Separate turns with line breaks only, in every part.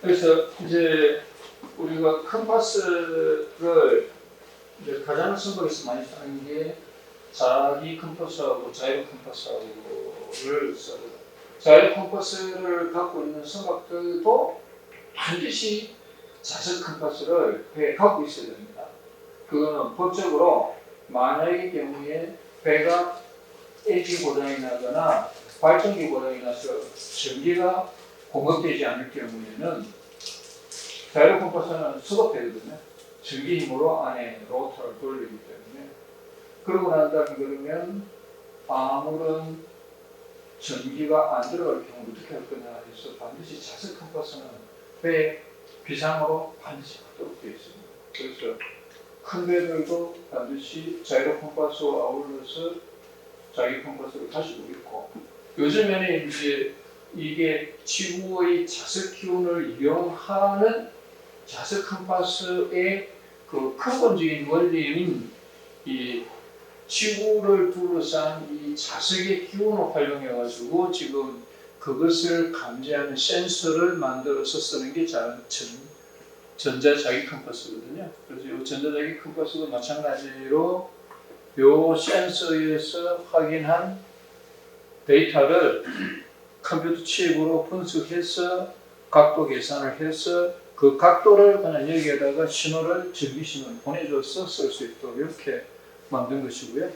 그래서 이제 우리가 컴파스를 이제 가장 선박에서 많이 쓰는 게 자기 컴파스하고 자이로 컴파스하고를 써요. 자이로 컴파스를 갖고 있는 선박들도 반드시 자석 컴파스를 배에 갖고 있어야 됩니다. 그거는 법적으로 만약의 경우에 배가 엔진 고장이 나거나 발전기 고장이 나서 전기가 공급되지 않을 경우에는 자이로 컴파스는 수급되거든요. 전기 힘으로 안에 로터를 돌리기 때문에. 그러고 난 다음에 그러면 아무런 전기가 안 들어갈 경우 어떻게 할 거냐 해서 반드시 자석 컴파스는 배에 비상으로 반드시 갖도록 되어 있습니다. 그래서 큰 배들도 반드시 자이로 컴파스와 아울러서 자기 컴파스를 가지고 있고, 요즘에는 이제 이게 지구의 자석 기운을 이용하는 자석 컴파스의 그 근본적인 원리인 이 지구를 둘러싼 이 자석의 기운을 활용해가지고 지금 그것을 감지하는 센서를 만들어서 쓰는 게 전자자기 컴파스거든요. 그래서 이 전자자기 컴파스도 마찬가지로 이 센서에서 확인한 데이터를 컴퓨터 칩으로 분석해서 각도 계산을 해서 그 각도를 그냥 여기에다가 신호를 전기 신호를 보내줘서 쓸 수 있도록 이렇게 만든 것이고요.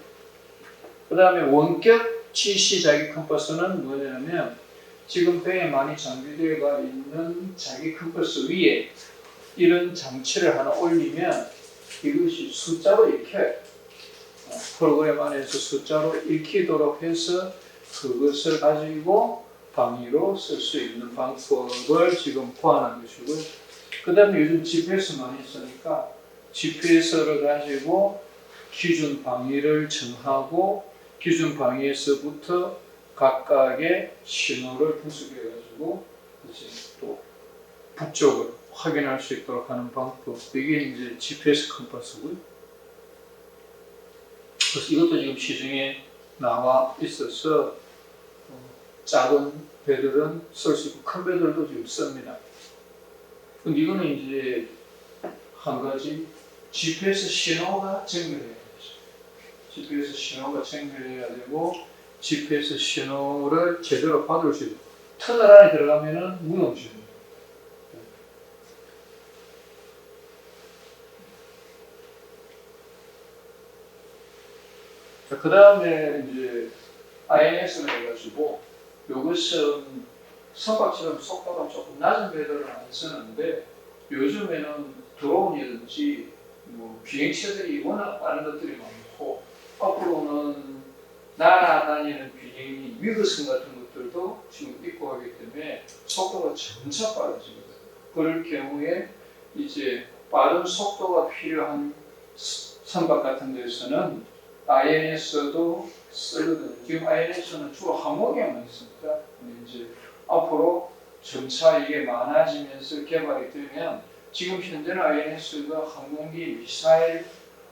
그 다음에 원격 GC 자기 컴파스는 뭐냐면 지금 배에 많이 장비되어 있는 자기 컴파스 위에 이런 장치를 하나 올리면 이것이 숫자로 읽혀요. 프로그램 안에서 숫자로 읽히도록 해서 그것을 가지고 방위로 쓸 수 있는 방법을 지금 보완한 것이고요. 그 다음에 요즘 GPS 많이 쓰니까 GPS를 가지고 기준 방위를 정하고 기준 방위에서부터 각각의 신호를 분석해가지고 이제 또 북쪽을 확인할 수 있도록 하는 방법. 이게 이제 GPS 컴파스고요. 그래서 이것도 지금 시중에 나와 있어서 작은 배들은 쓸 수 있고 큰 배들도 지금 씁니다. 근데 이거는 이제 한 가지 GPS 신호가 정렬해야 되죠. GPS 신호가 정렬해야 되고 GPS 신호를 제대로 받을 수 있고 터널 안에 들어가면은 무용지입니다. 그 다음에 이제 INS를 해가지고 이것은 선박처럼 속도가 조금 낮은 배들은 안 쓰는데 요즘에는 드론이든지 뭐 비행체들이 워낙 빠른 것들이 많고 앞으로는 날아다니는 비행이 위급성 같은 것들도 지금 있고 하기 때문에 속도가 점차 빨라지거든요. 그럴 경우에 이제 빠른 속도가 필요한 선박 같은 데서는 INS도 쓰거든요. 지금 INS는 주로 항공기에만 있습니다. 근데 이제 앞으로 점차 이게 많아지면서 개발이 되면 지금 현재는 INS가 항공기, 미사일,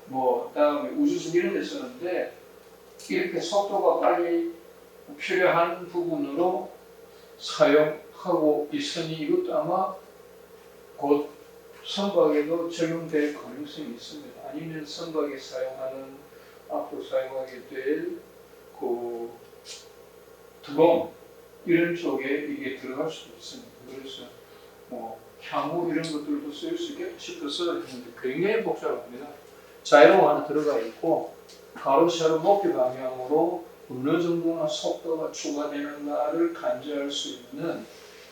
그다음에 우주선 이런 데 쓰는데 이렇게 속도가 빨리 필요한 부분으로 사용하고 있으니 이것도 아마 곧 선박에도 적용될 가능성이 있습니다. 아니면 선박에 앞으로 사용하게 될 그 드론 이런 쪽에 이게 들어갈 수도 있습니다. 그래서 향후 이런 것들도 쓸 수 있겠다 싶어서 했는데 굉장히 복잡합니다. 자이로가 하나 들어가 있고 가로 세로 높이 방향으로 어느 정도나 속도가 추가되는가를 감지할 수 있는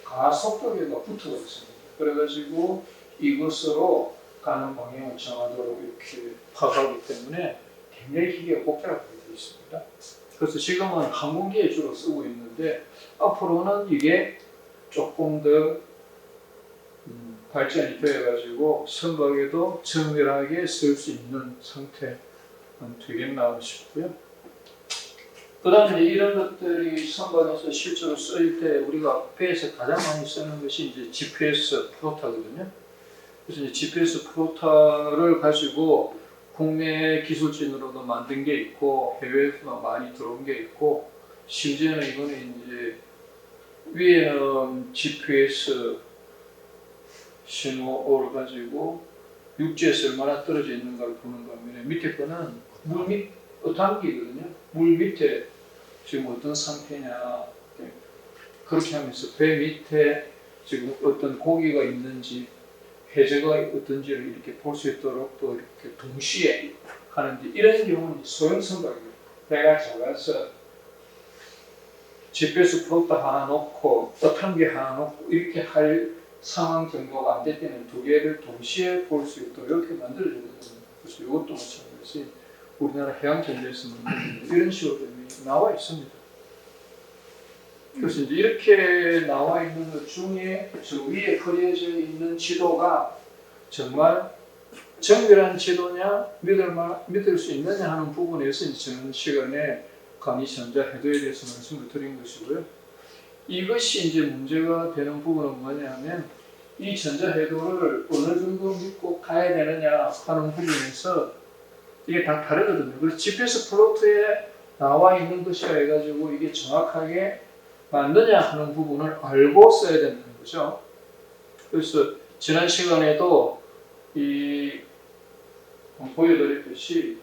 가속도계가 붙어 있습니다. 그래가지고 이것으로 가는 방향을 정하도록 이렇게 파악하기 때문에 굉장히 기계가 복잡하게 되어 있습니다. 그래서 지금은 항공기에 주로 쓰고 있는데 앞으로는 이게 조금 더 발전이 되어가지고 선박에도 정밀하게 쓸 수 있는 상태 되겠나 싶고요. 그 다음에 이런 것들이 선박에서 실제로 쓰일 때 우리가 배에서 가장 많이 쓰는 것이 이제 GPS 프로타거든요. 그래서 이제 GPS 프로타를 가지고 국내 기술진으로도 만든 게 있고 해외에서도 많이 들어온 게 있고 심지어는 이거는 이제 위에는 GPS 신호를 가지고 육지에서 얼마나 떨어져 있는가를 보는 겁니다. 밑에 거는 물 밑 어탕기거든요. 물 밑에 지금 어떤 상태냐 그렇게 하면서 배 밑에 지금 어떤 고기가 있는지 해저가 어떤지를 이렇게 볼 수 있도록 또 이렇게 동시에 하는데 이런 경우는 소형선박이에요. 배가 작아서 GPS 플로터 하나 놓고 어탕기 하나 놓고 이렇게 할 상황 정도가 안 될 때는 두 개를 동시에 볼 수 있도록 이렇게 만들어주거든요. 그래서 이것도 마찬가지 우리나라 해양전지에서는 이런 식으로 나와 있습니다. 그래서 이제 이렇게 나와 있는 것 중에 저 위에 그려져 있는 지도가 정말 정밀한 지도냐 믿을 수 있느냐 하는 부분에서 이제 지난 시간에 강의 전자해도에 대해서 말씀을 드린 것이고요. 이것이 이제 문제가 되는 부분은 뭐냐면 이 전자해도를 어느 정도 믿고 가야 되느냐 하는 부분에서 이게 다 다르거든요. 그래서 GPS 플로트에 나와 있는 것이라 해가지고 이게 정확하게 맞느냐 하는 부분을 알고 써야 된다는 거죠. 그래서 지난 시간에도 보여드렸듯이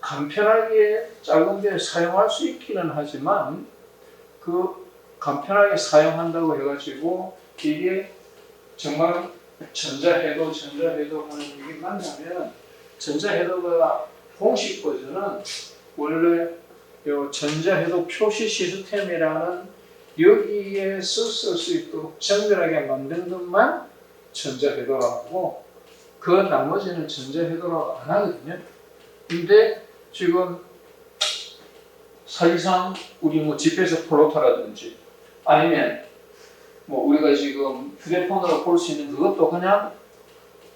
간편하게 작은데 사용할 수 있기는 하지만 그 간편하게 사용한다고 해가지고 이게 정말 전자해도 하는 이게 맞냐면 전자해도가 공식 버전은 원래 요 전자해도 표시 시스템이라는 여기에서 쓸 수 있도록 정밀하게 만든 것만 전자해도라고 하고 그 나머지는 전자해도라고 안 하거든요. 근데 지금 사실상 우리 뭐 GPS 플로터라든지 아니면 뭐 우리가 지금 휴대폰으로 볼 수 있는 그것도 그냥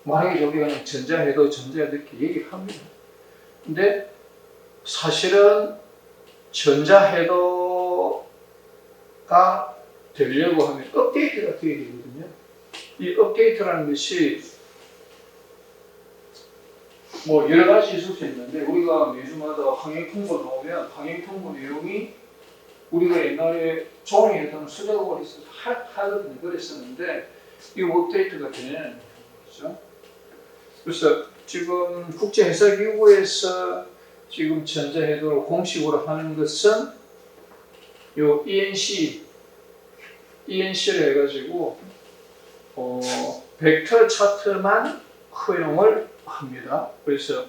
만약에 여기 그냥 전자해도 이렇게 얘기합니다. 근데 사실은 전자해도가 되려고 하면 업데이트가 되어야 되거든요. 이 업데이트라는 것이 뭐 여러 가지 있을 수 있는데 우리가 매주마다 항행통보 나오면 항행통보 내용이 우리가 옛날에 종이에다가 수작업을 해서 하거든요. 그랬었는데 이 업데이트가 되는 거죠. 그래서 지금 국제해사기구에서 지금 전자해도를 공식으로 하는 것은 요 ENC를 해가지고 벡터 차트만 허용을 합니다. 그래서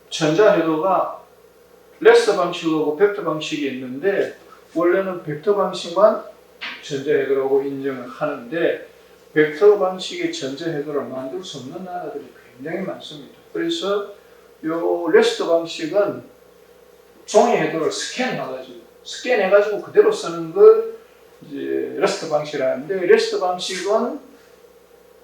전자해도가 레스터 방식하고 벡터 방식이 있는데 원래는 벡터 방식만 전자해도라고 인정을 하는데 벡터 방식의 전자해도를 만들 수 없는 나라들이 굉장히 많습니다. 그래서 요 레스터 방식은 종이해도를 스캔해가지고 그대로 쓰는 걸 이제 레스터 방식이라는데 레스터 방식은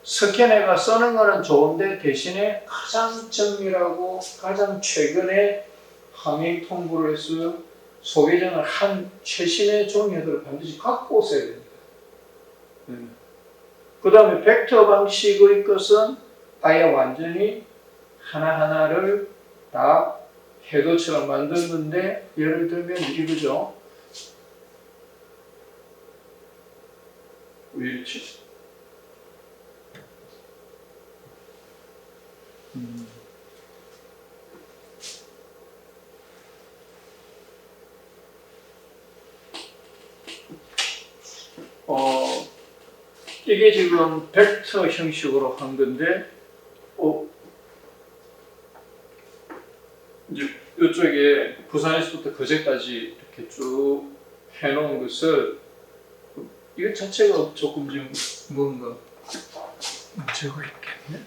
스캔해가 쓰는 거는 좋은데 대신에 가장 정밀하고 가장 최근에 항행 통보를 해서 소개정을 한 최신의 종이해도를 반드시 갖고 써야 됩니다. 그 다음에 벡터 방식의 것은 아예 완전히 하나하나를 다 해도처럼 만든 건데 예를 들면 이거죠. 왜 이렇지? 이게 지금 벡터 형식으로 한 건데 이제 이쪽에 부산에서부터 거제까지 이렇게 쭉 해놓은 것을 이거 자체가 조금 좀 뭔가 문제가 있겠네.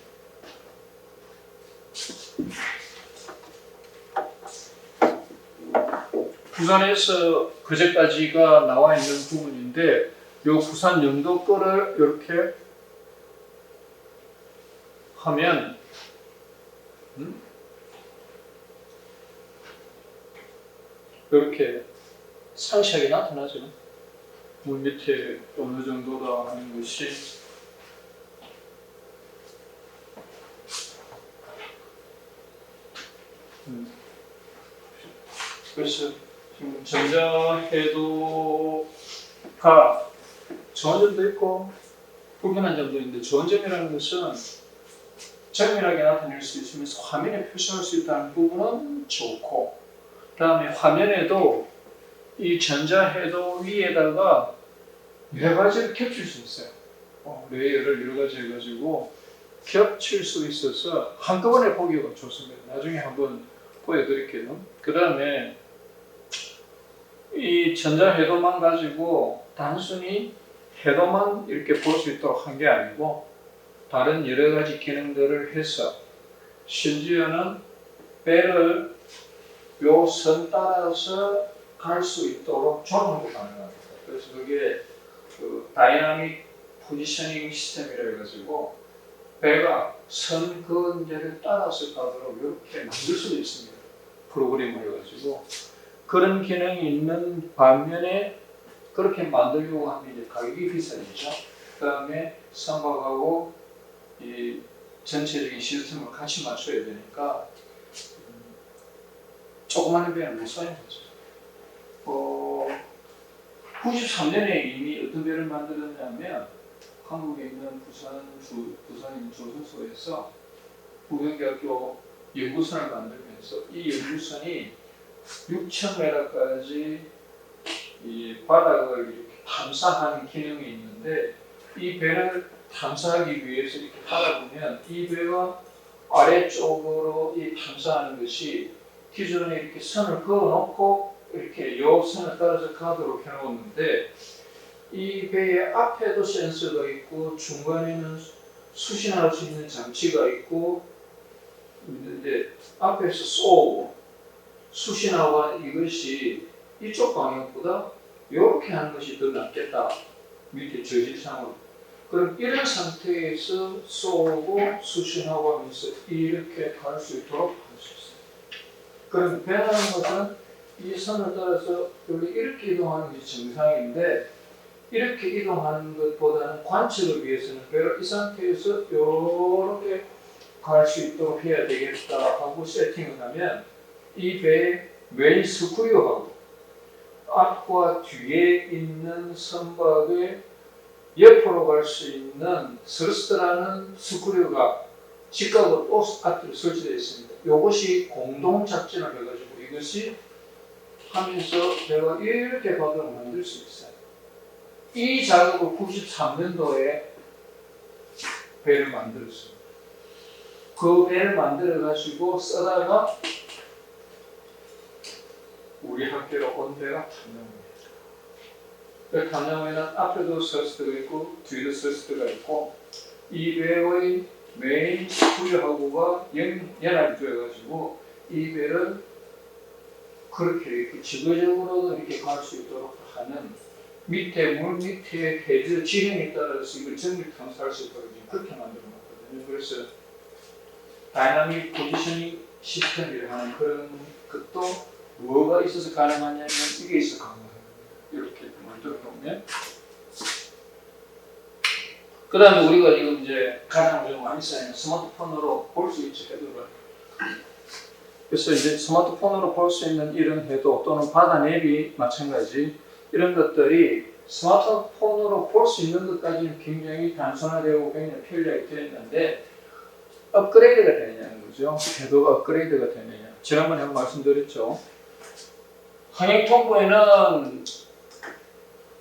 부산에서 거제까지가 나와 있는 부분인데 요 부산 영도 거를 이렇게 하면 이렇게 상시하게 나타나죠. 물 밑에 어느 정도다 하는 것이 그래서 지금 전자해도가 좋은 점도 있고 불편한 점도 있는데 좋은 점이라는 것은 정밀하게 나타낼 수 있으면서 화면에 표시할 수 있다는 부분은 좋고, 그 다음에 화면에도 이 전자해도 위에다가 여러 가지를 겹칠 수 있어요. 레이어를 여러 가지 해가지고 겹칠 수 있어서 한꺼번에 보기가 좋습니다. 나중에 한번 보여드릴게요. 그 다음에 이 전자해도만 가지고 단순히 해도만 이렇게 볼 수 있도록 한 게 아니고 다른 여러 가지 기능들을 해서 심지어는 배를 요 선 따라서 갈 수 있도록 조정도 가능합니다. 그래서 그게 그 다이나믹 포지셔닝 시스템이라 해가지고 배가 선 그은제를 따라서 가도록 이렇게 만들 수도 있습니다. 프로그램을 해가지고 그런 기능이 있는 반면에 그렇게 만들려고 하면 이제 가격이 비싸지죠. 그 다음에 선박하고 이 전체적인 시스템을 같이 맞춰야 되니까 조그마한 배는 못 사는 거죠. 93년에 이미 어떤 배를 만들었냐면 한국에 있는 부산 조선소에서 부경대학교 연구선을 만들면서 이 연구선이 6,000m까지 이 바닥을 이렇게 탐사하는 기능이 있는데 이 배를 탐사하기 위해서 이렇게 하다 보면 이 배가 아래쪽으로 이 탐사하는 것이 기존에 이렇게 선을 그어놓고 이렇게 요 선을 따라서 가도록 해놓았는데 이 배의 앞에도 센서가 있고 중간에는 수신할 수 있는 장치가 있고 있는데 앞에서 쏘고 수신하고 이것이 이쪽 방향보다 이렇게 하는 것이 더 낫겠다. 밑에 저질상으로. 그럼 이런 상태에서 쏘고 수신하고 하면서 이렇게 갈 수 있도록 할 수 있어요. 그럼 배라는 것은 이 선을 따라서 여기 이렇게 이동하는 것이 정상인데 이렇게 이동하는 것보다는 관측을 위해서는 배를 이 상태에서 이렇게 갈 수 있도록 해야 되겠다 하고 세팅을 하면 이 배의 메인 스크류하고 앞과 뒤에 있는 선박의 옆으로 갈 수 있는 스러스트라는 스크류가 직각으로 또 앞뒤로 설치되어 있습니다. 이것이 공동 작전을 해가지고 이것이 하면서 배가 이렇게 바닥을 만들 수 있어요. 이 작업을 93년도에 배를 만들었습니다. 그 배를 만들어가지고 쓰다가 우리 학교로 온 배가 탐정호입니다. 그 탐정호에는 앞에도 서스트가 있고 뒤에도 서스트가 있고 이 배의 메인 스크류하고가 연합이 되어가지고 이 배를 그렇게 이렇게 지그적으로도 이렇게 갈 수 있도록 하는 밑에 물 밑에 헤드 지형에 따라서 이걸 정밀 탐사할 수 있도록 그렇게 만들어 놨거든요. 그래서 다이나믹 포지셔닝 시스템이라고 하는 그런 것도 뭐가 있어서 가능하냐면 이게 있어 가능해요. 이렇게 만들어 놓으면 그 다음에 우리가 지금 이제 가장 좀 많이 쓰는 스마트폰으로 볼 수 있죠. 해도를. 그래서 이제 스마트폰으로 볼 수 있는 이런 해도 또는 바다 앱이 마찬가지 이런 것들이 스마트폰으로 볼 수 있는 것까지는 굉장히 단순화되고 굉장히 편리하게 되어 있는데 업그레이드가 되느냐는 거죠. 해도가 업그레이드가 되느냐. 지난번에 한번 말씀드렸죠. 항행통보에는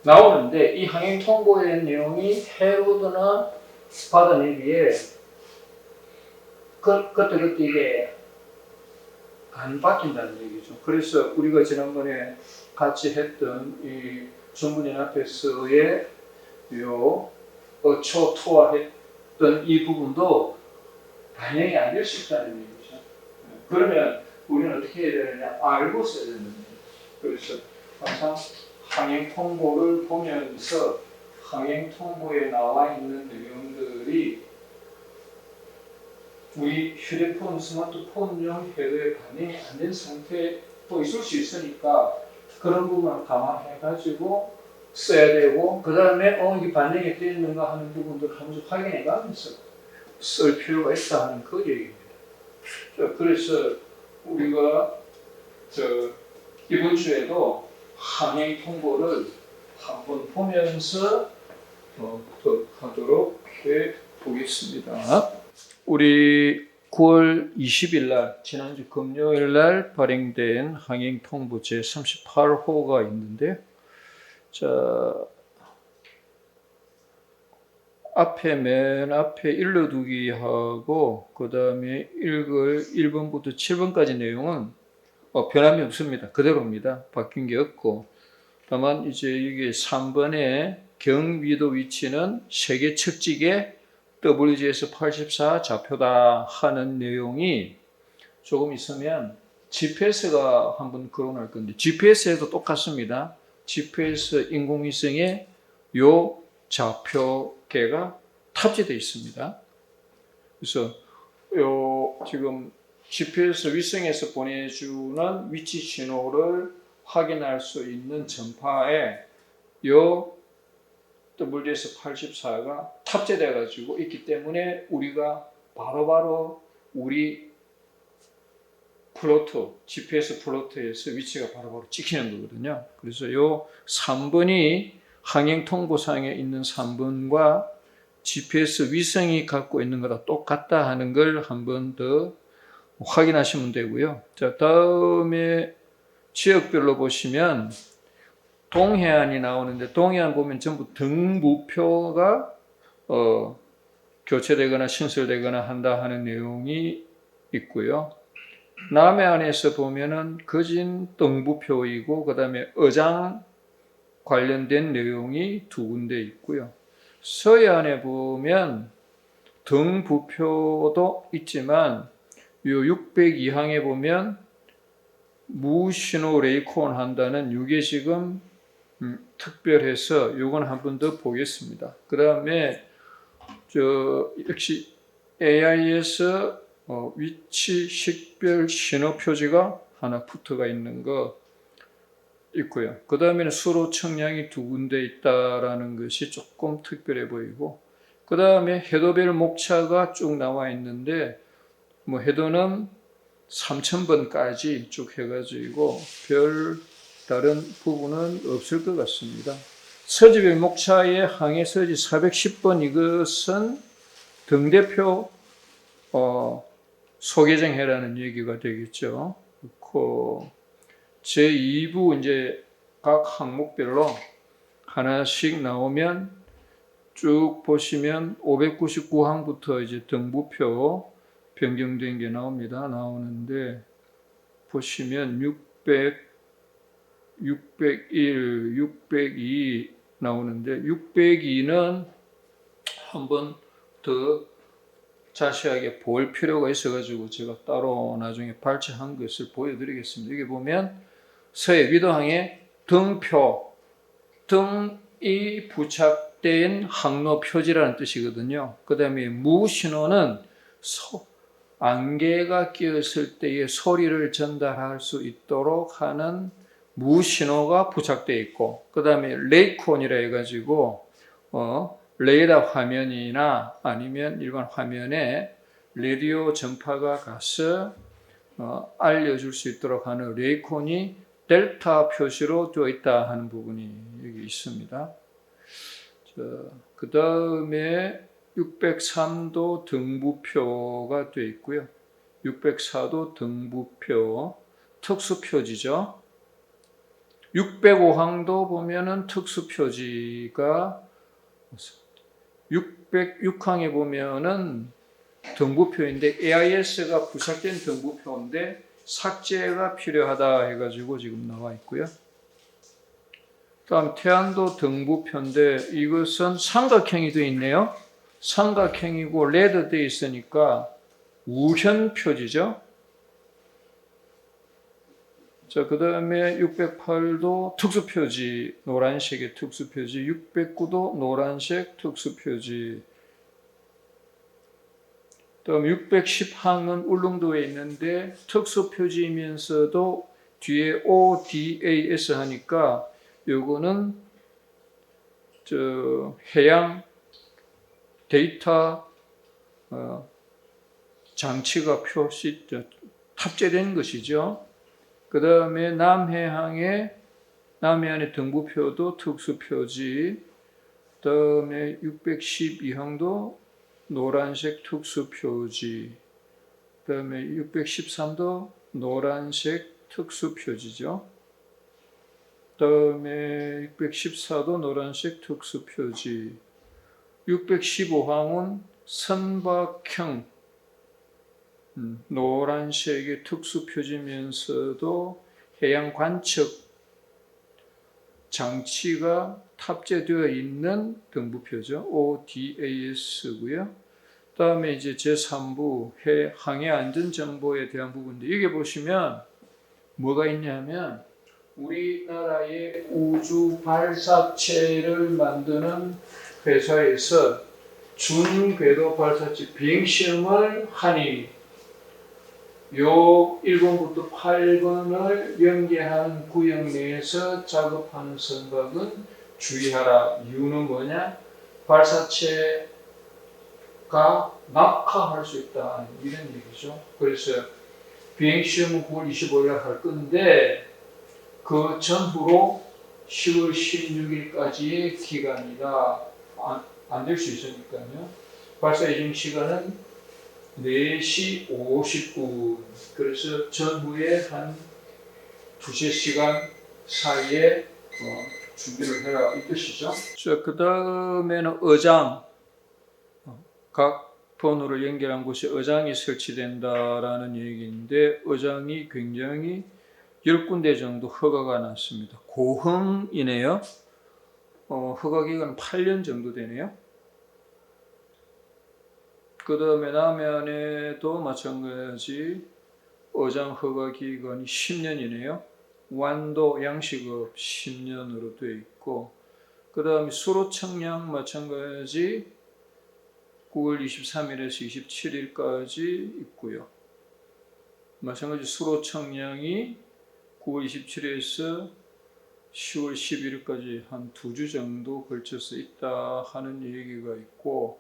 나오는데 이 항행통보의 내용이 해로드나 바다 내비에 그때 이게 안 바뀐다는 얘기죠. 그래서 우리가 지난번에 같이 했던 이 전문인 앞에서의 요 어초 투하했던 이 부분도 반영이 안 될 수 있다는 얘기죠. 그러면 우리는 어떻게 해야 되느냐? 알고 써야 되는 거예요. 그래서 항상 항행 통보를 보면서 항행 통보에 나와 있는 내용들이 우리 휴대폰, 스마트폰용 해도에 반영이 안 된 상태도 있을 수 있으니까 그런 부분을 감안해가지고 써야 되고 그 다음에 이게 반영이 되어 있는가 하는 부분들을 한 번씩 확인해가면서 쓸 필요가 있다 하는 그 얘기입니다. 그래서 우리가 이번 주에도 항행 통보를 한번 보면서 하도록 해 보겠습니다. 우리 9월 20일 날, 지난주 금요일 날 발행된 항행 통보 제 38호가 있는데, 자, 맨 앞에 일러두기 하고, 그 다음에 읽을 1번부터 7번까지 내용은 변함이 없습니다. 그대로입니다. 바뀐 게 없고, 다만 이제 이게 3번의 경위도 위치는 세계 측직의 WGS 84 좌표다 하는 내용이 조금 있으면 GPS가 한번 거론할 건데, GPS에도 똑같습니다. GPS 인공위성에 요 좌표계가 탑재되어 있습니다. 그래서 요 지금 GPS 위성에서 보내주는 위치 신호를 확인할 수 있는 전파에 요 WS84가 탑재되어 가지고 있기 때문에 우리가 바로바로 우리 플로트, GPS 플로트에서 위치가 바로바로 찍히는 거거든요. 그래서 요 3번이 항행 통보상에 있는 3번과 GPS 위성이 갖고 있는 거랑 똑같다 하는 걸 한 번 더 확인하시면 되고요. 자, 다음에 지역별로 보시면 동해안이 나오는데, 동해안 보면 전부 등부표가 교체되거나 신설되거나 한다 하는 내용이 있고요. 남해안에서 보면은 거진 등부표이고, 그 다음에 어장 관련된 내용이 두 군데 있고요. 서해안에 보면 등부표도 있지만, 요 602항에 보면 무신호 레이콘 한다는 이게 지금 특별해서 요건 한 번 더 보겠습니다. 그 다음에 역시 AIS 위치 식별 신호 표지가 하나 붙어가 있는 거 있고요. 그 다음에는 수로 청량이 두 군데 있다라는 것이 조금 특별해 보이고, 그 다음에 해도별 목차가 쭉 나와 있는데, 뭐 해도는 3000번까지 쭉 해가지고 별 다른 부분은 없을 것 같습니다. 서지별 목차의 항해 서지 410번, 이것은 등대표 소개정해라는 얘기가 되겠죠. 그리고 제2부 이제 각 항목별로 하나씩 나오면 쭉 보시면 599항부터 이제 등부표 변경된 게 나오는데, 보시면 601, 602 나오는데, 602는 한번 더 자세하게 볼 필요가 있어가지고 제가 따로 나중에 발췌한 것을 보여드리겠습니다. 여기 보면 서해 위도항의 등표, 등이 부착된 항로 표지라는 뜻이거든요. 그 다음에 무신호는 안개가 끼었을 때의 소리를 전달할 수 있도록 하는 무신호가 부착되어 있고, 그 다음에 레이콘이라 해가지고 레이더 화면이나 아니면 일반 화면에 라디오 전파가 가서 알려줄 수 있도록 하는 레이콘이 델타 표시로 되어 있다 하는 부분이 여기 있습니다. 그 다음에 603도 등부표가 되어 있고요. 604도 등부표 특수표지죠. 605항도 보면은 특수표지가, 606항에 보면은 등부표인데 AIS가 부착된 등부표인데 삭제가 필요하다 해가지고 지금 나와 있고요. 다음 태안도 등부표인데 이것은 삼각형이 되어 있네요. 삼각형이고 레드 되어 있으니까 우현 표지죠. 자, 그 다음에 608도 특수표지, 노란색의 특수표지, 609도 노란색 특수표지, 다음 610항은 울릉도에 있는데 특수표지이면서도 뒤에 ODAS 하니까 요거는 해양 데이터 장치가 탑재된 것이죠. 그 다음에 남해안의 등부표도 특수표지. 그 다음에 612항도 노란색 특수표지. 그 다음에 613도 노란색 특수표지죠. 그 다음에 614도 노란색 특수표지. 615항은 선박형 노란색의 특수표지면서도 해양 관측 장치가 탑재되어 있는 등부표죠. ODAS고요. 그다음에 이제 제3부 항해 안전 정보에 대한 부분인데 여기 보시면 뭐가 있냐면 우리나라의 우주 발사체를 만드는 회사에서 준궤도 발사체 비행 시험을 하니 요 1번부터 8번을 연계하는 구역 내에서 작업하는 선박은 주의하라. 이유는 뭐냐? 발사체가 낙하할 수 있다. 이런 얘기죠. 그래서 비행시험은 9월 25일 할 건데 그 전후로 10월 16일까지의 기간이다. 안 될 수 있으니까요. 발사 예정 시간은 4시 50분. 그래서 전후에 한 2~3시간 사이에 준비를 해라 이 뜻이죠. 자, 그 다음에는 어장. 각 번호를 연결한 곳에 어장이 설치된다라는 얘기인데 어장이 굉장히 10군데 정도 허가가 났습니다. 고흥이네요. 허가 기간은 8년 정도 되네요. 그 다음에 남해안에도 마찬가지 어장 허가 기간이 10년이네요. 완도 양식업 10년으로 되어 있고 그 다음에 수로청량 마찬가지 9월 23일에서 27일까지 있고요. 마찬가지 수로청량이 9월 27일에서 10월 11일까지 한 2주 정도 걸쳐서 있다 하는 얘기가 있고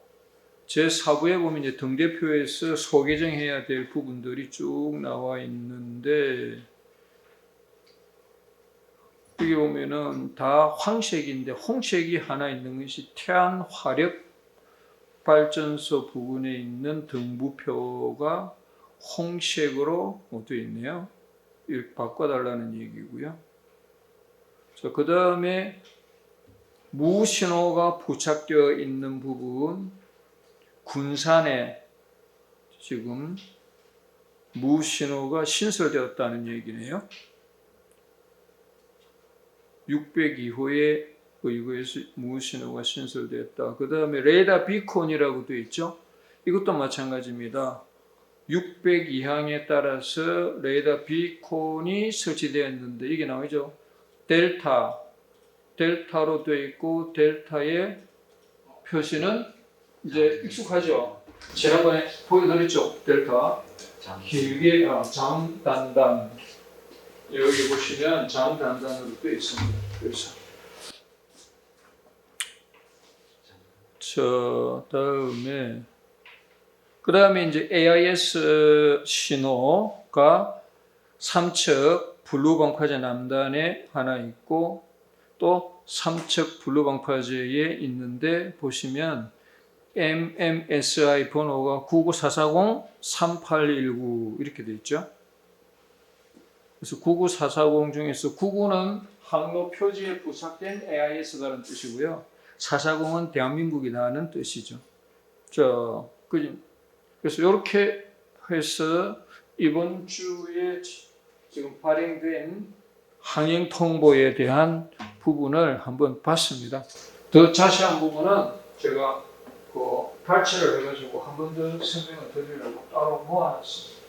제4부에 보면 이제 등대표에서 소개정해야 될 부분들이 쭉 나와 있는데 여기 보면은 다 황색인데 홍색이 하나 있는 것이 태안화력 발전소 부근에 있는 등부표가 홍색으로 되어 있네요. 이렇게 바꿔달라는 얘기고요. 자, 그 다음에 무신호가 부착되어 있는 부분 군산에 지금 무신호가 신설되었다는 얘기네요. 602호에 의거해서 무신호가 신설되었다. 그 다음에 레이더 비콘이라고 되어 있죠. 이것도 마찬가지입니다. 602항에 따라서 레이더 비콘이 설치되었는데 이게 나오죠. 델타로 되어 있고 델타의 표시는 이제 익숙하죠. 지난번에 보여드렸죠. 델타 길게 장단단 여기 보시면 장단단으로 되어 있습니다. 그래서 다음에 이제 AIS 신호가 3척 블루 방파제 남단에 하나 있고 또 3척 블루 방파제에 있는데 보시면 MMSI 번호가 99440-3819 이렇게 되어 있죠. 그래서 99440 중에서 99는 항로 표지에 부착된 AIS라는 뜻이고요. 440은 대한민국이라는 뜻이죠. 그래서 이렇게 해서 이번 주에 지금 발행된 항행 통보에 대한 부분을 한번 봤습니다. 더 자세한 부분은 제가 발췌를 해가지고 한 번 더 설명을 드리려고 따로 모아놨습니다.